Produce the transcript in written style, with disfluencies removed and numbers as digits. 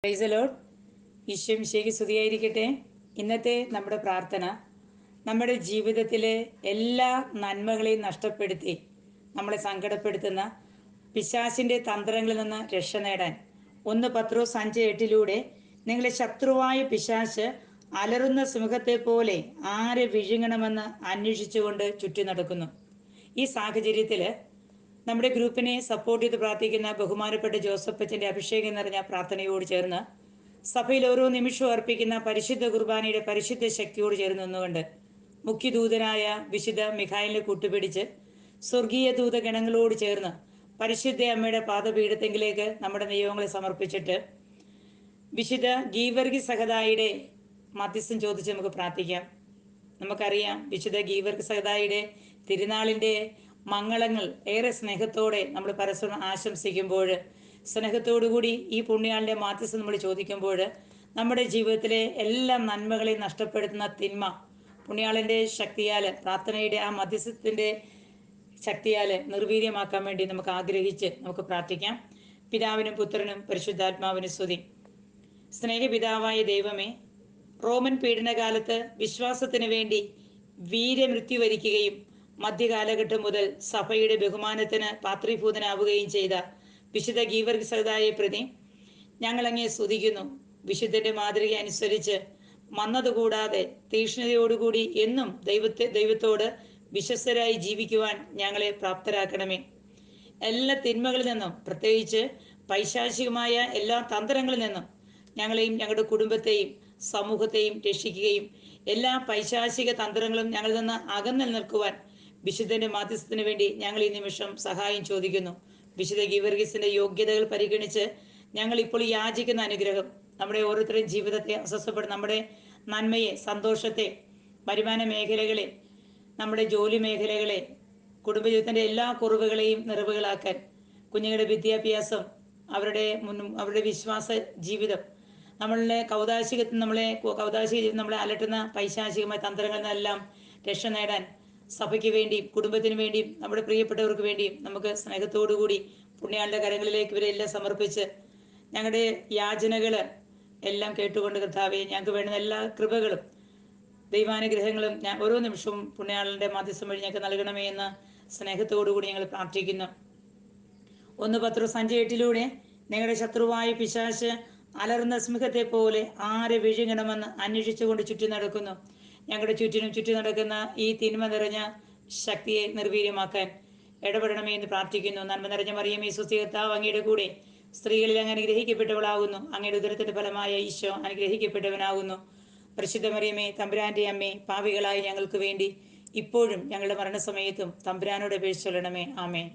Praise the Lord. Isho മിശിഹായ്ക്ക് സ്തുതിയായിരിക്കട്ടെ. ഇന്നത്തെ നമ്മുടെ പ്രാർത്ഥന, നമ്മുടെ ജീവിതത്തിലെ എല്ലാ നന്മകളെയും നഷ്ടപ്പെടുത്തി നമ്മളെ സങ്കടപ്പെടുത്തുന്ന പിശാചിൻ്റെ തന്ത്രങ്ങളിൽ നിന്ന് രക്ഷ നേടാൻ 1 പത്രോസ് 5:8 നിങ്ങളെ ശത്രുവായ പിശാച് അലറുന്ന സിംഹത്തെ പോലെ ആരെ വിഴുങ്ങണമെന്ന് അന്വേഷിച്ചുകൊണ്ട് ചുറ്റി നടക്കുന്നു. ഈ സാഹചര്യത്തിൽ നമ്മുടെ ഗ്രൂപ്പിനെ സപ്പോർട്ട് ചെയ്ത് പ്രാർത്ഥിക്കുന്ന ബഹുമാനപ്പെട്ട ജോസഫ് അച്ഛൻ്റെ അഭിഷേകം നിറഞ്ഞ പ്രാർത്ഥനയോട് ചേർന്ന് സഭയിൽ ഓരോ നിമിഷവും അർപ്പിക്കുന്ന പരിശുദ്ധ കുർബാനയുടെ പരിശുദ്ധ ശക്തിയോട് ചേർന്ന് നിന്നുകൊണ്ട് മുഖ്യദൂതനായ വിശുദ്ധ മിഖായിലിനെ കൂട്ടുപിടിച്ച് സ്വർഗീയ ദൂതഗണങ്ങളോട് ചേർന്ന് പരിശുദ്ധ അമ്മയുടെ പാദപീഠത്തെങ്കിലേക്ക് നമ്മുടെ നിയോഗങ്ങളെ സമർപ്പിച്ചിട്ട് വിശുദ്ധ ഗീവർഗി സഹദായിയുടെ മധ്യസ്ഥം ചോദിച്ച് നമുക്ക് പ്രാർത്ഥിക്കാം. നമുക്കറിയാം, വിശുദ്ധ ഗീവർഗി സഹദായിയുടെ തിരുനാളിൻ്റെ മംഗളങ്ങൾ ഏറെ സ്നേഹത്തോടെ നമ്മൾ പരസ്പരം ആശംസിക്കുമ്പോൾ, സ്നേഹത്തോടുകൂടി ഈ പുണ്യാളിൻ്റെ മാധ്യസ്ഥം നമ്മൾ ചോദിക്കുമ്പോൾ, നമ്മുടെ ജീവിതത്തിലെ എല്ലാ നന്മകളെയും നഷ്ടപ്പെടുത്തുന്ന തിന്മ പുണ്യാളിൻ്റെ ശക്തിയാൽ, പ്രാർത്ഥനയുടെ ആ മധ്യസ്ഥത്തിൻ്റെ ശക്തിയാൽ നിർവീര്യമാക്കാൻ വേണ്ടി നമുക്ക് ആഗ്രഹിച്ച് നമുക്ക് പ്രാർത്ഥിക്കാം. പിതാവിനും പുത്രനും പരിശുദ്ധാത്മാവിനും സ്തുതി. സ്നേഹപിതാവായ ദൈവമേ, റോമൻ പീഡനകാലത്ത് വിശ്വാസത്തിന് വേണ്ടി വീരമൃത്യു വരിക്കുകയും മധ്യകാലഘട്ടം മുതൽ സഭയുടെ ബഹുമാനത്തിന് പാത്രീഭൂതനാവുകയും ചെയ്ത വിശുദ്ധ ഗീവർഗി സഹദായെ പ്രതി ഞങ്ങളങ്ങേ സ്തുതിക്കുന്നു. വിശുദ്ധന്റെ മാതൃക അനുസരിച്ച് മന്നതുകൂടാതെ തീക്ഷ്ണതയോടുകൂടി എന്നും ദൈവത്തോട് വിശ്വസ്തരായി ജീവിക്കുവാൻ ഞങ്ങളെ പ്രാപ്തരാക്കണമേ. എല്ലാ തിന്മകളിൽ നിന്നും, പ്രത്യേകിച്ച് പൈശാചികമായ എല്ലാ തന്ത്രങ്ങളിൽ നിന്നും ഞങ്ങളെയും ഞങ്ങളുടെ കുടുംബത്തെയും സമൂഹത്തെയും രക്ഷിക്കുകയും എല്ലാ പൈശാചിക തന്ത്രങ്ങളും ഞങ്ങളിൽ നിന്ന് അകന്നു നിൽക്കുവാൻ വിശുദ്ധന്റെ മാധ്യസ്ഥത്തിന് വേണ്ടി ഞങ്ങൾ ഈ നിമിഷം സഹായം ചോദിക്കുന്നു. വിശുദ്ധ ഗീവർഗീസിന്റെ യോഗ്യതകൾ പരിഗണിച്ച് ഞങ്ങൾ ഇപ്പോൾ യാചിക്കുന്ന അനുഗ്രഹം നമ്മുടെ ഓരോരുത്തരുടെയും ജീവിതത്തെ അസ്വസ്ഥപ്പെടും. നമ്മുടെ നന്മയെ, സന്തോഷത്തെ, വരുമാന മേഖലകളെ, നമ്മുടെ ജോലി മേഖലകളെ, കുടുംബജീവിതത്തിൻ്റെ എല്ലാ കുറവുകളെയും നിറവുകളാക്കാൻ, കുഞ്ഞുങ്ങളുടെ വിദ്യാഭ്യാസം, അവരുടെ വിശ്വാസ ജീവിതം, നമ്മളെ കൗതാശിക നമ്മളെ അലട്ടുന്ന പൈശാചികമായ തന്ത്രങ്ങളിൽ നിന്നെല്ലാം രക്ഷ നേടാൻ സഭയ്ക്ക് വേണ്ടിയും കുടുംബത്തിന് വേണ്ടിയും നമ്മുടെ പ്രിയപ്പെട്ടവർക്ക് വേണ്ടിയും നമുക്ക് സ്നേഹത്തോടുകൂടി പുണ്യാളുടെ കരങ്ങളിലേക്ക് ഇവരെല്ലാം സമർപ്പിച്ച് ഞങ്ങളുടെ യാചനകൾ എല്ലാം കേട്ടുകൊണ്ട് കർത്താവേ, ഞങ്ങൾക്ക് വേണ്ടുന്ന എല്ലാ കൃപകളും ദൈവാനുഗ്രഹങ്ങളും ഓരോ നിമിഷവും പുണ്യാളുടെ മാധ്യസ്ഥം വഴി ഞങ്ങൾക്ക് നൽകണമേ എന്ന് സ്നേഹത്തോടുകൂടി ഞങ്ങൾ പ്രാർത്ഥിക്കുന്നു. 1 പത്രോസ് 5:8 നിങ്ങളുടെ ശത്രുവായ പിശാച് അലറുന്ന സിംഹത്തെ പോലെ ആരെ വിഴുങ്ങണമെന്ന് അന്വേഷിച്ചുകൊണ്ട് ചുറ്റി നടക്കുന്നു. ഞങ്ങളുടെ ചുറ്റിനും ചുറ്റി നടക്കുന്ന ഈ തിന്മ നിറഞ്ഞ ശക്തിയെ നിർവീര്യമാക്കാൻ ഇടപെടണമേ എന്ന് പ്രാർത്ഥിക്കുന്നു. നന്മ നിറഞ്ഞ മറിയമേ, സ്വസ്തി, കർത്താവ് അങ്ങയുടെ കൂടെ സ്ത്രീകളിൽ അങ്ങ് അനുഗ്രഹിക്കപ്പെട്ടവളാകുന്നു. അങ്ങയുടെ ഉദരത്തിന്റെ ഫലമായ ഈശോ അനുഗ്രഹിക്കപ്പെട്ടവനാകുന്നു. പരിശുദ്ധ മറിയമേ, തമ്പുരാന്റെ അമ്മേ, പാപികളായ ഞങ്ങൾക്ക് വേണ്ടി ഇപ്പോഴും ഞങ്ങളുടെ മരണസമയത്തും തമ്പുരാനോട് അപേക്ഷിച്ച് കൊള്ളണമേ. ആമേൻ.